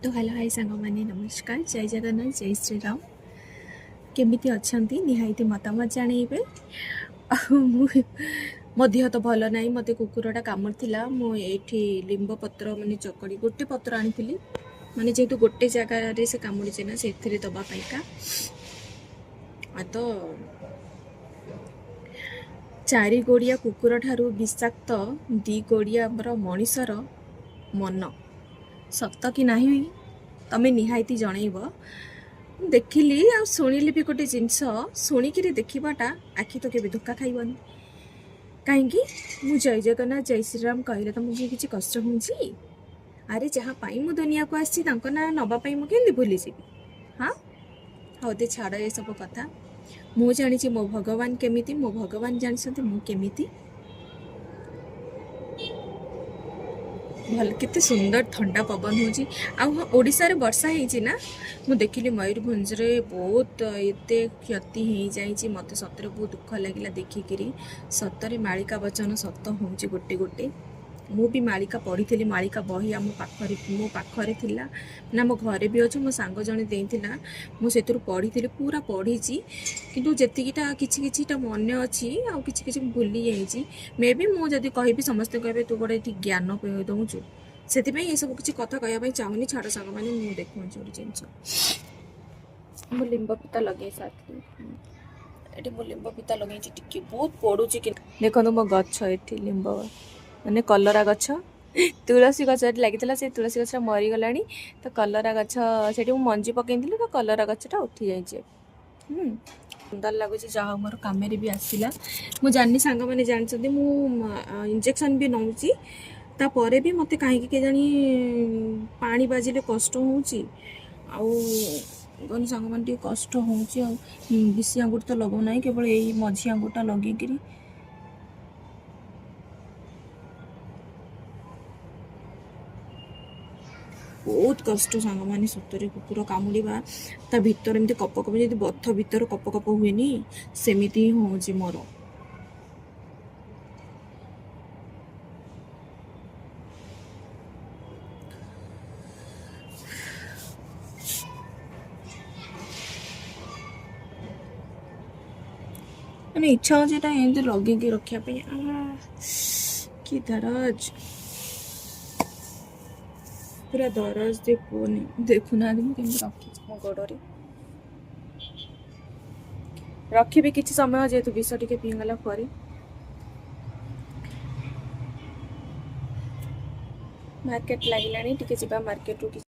तो hello hi सांग मैंने नमस्कार जय जगन्नाथ जय श्री राम केमिति अच्छंती निहायती मतामत जानइबे मो देह तो भल ना मत कुकुरटा कामुला मुझे लिंब पत्र माने चकड़ी गोटे पत्र आनी माने जेहेतु गोटे जगार से कामुड़ी ना से दवापाईका तो चारि गोड़िया कुकुर ठारू विषाक्त दी गोड़िया मनीषर मन सत कि नहीं तमें निहायती जनइब देखिली आ शुणिली भी गोटे जिनस शुणिकी देखाटा आखि तो केवे धोखा खाइबनी कहीं मु जय जगन्नाथ जय श्रीराम कहले तो मुझे किसी कष्ट होची अरे जहाँ मु दुनिया को आसी ना नवापाई मुझे भूली जी हाँ हाँ दे छाड़ ये सब कथा मु जानी मो भगवान केमिति मो भगवान जानते मु केमिति भल केते सुंदर ठंडा पवन होची ओडिशा रे वर्षा होती ना मु देखिली मयूरभंज रे बहुत एते क्षति हो जाइए मत सतरे बहुत दुख लगिला देखिकी सतरे मालिका वचन सत होची गोटे गोटे मु भी मालिका पढ़ी थी मालिका बही आम पाखरे मो पाखरे थिला ना मो घरे भी अच्छे मो सांग जने देइथिला मुझे पढ़ी थी पूरा पढ़ी किंतु जेतिकीटा किछि किछिटा मन अच्छी आ किछि किछि भूली जाइए मे भी मु जदि कहबी समस्ते कहबे तू गोटे ये ज्ञान दौचु से ये सब किसी कथा कहवाई चाहूनी छाड़ सांग मैंने मुझे देखुँ गोटे जिनस मु लिंब पिता लगे सारी ये मु लिंब पिता लगे टी बहुत पड़ुची कि देखो मो गछ ये लिंब माने कलरा गछ तुलसी गछ लगी से तुलसी गछ मरीगला तो कलरा गछ से मंजी पकई तो कलरा गछटा उठी जाइए सुंदर लगुच जहाँ मोर कम भी आसला मुझे जानी सांग मैंने जानते मु इंजेक्शन भी नौची तापर भी मत कहीं जानी पानी बाजिले कष्ट होची सांग मैंने कष्ट होची बेसी आंगुठ तो लगौना केवल यही मझी आंगुठा लगे बहुत कष्ट सांग मैंने सतरे कुकुर कामुड़ा ता भीतर एमती कप कप जब बथ भीतर कप कप हुए सेमती ही मोर मैंने इच्छा हो लगे रखापी कि दरज पूरा दरज देखुना मुझे रखी मो गोड़े रखी किसी समय जेहेतु विष टे पीगला पर मार्केट लगिला टी मार्केट रू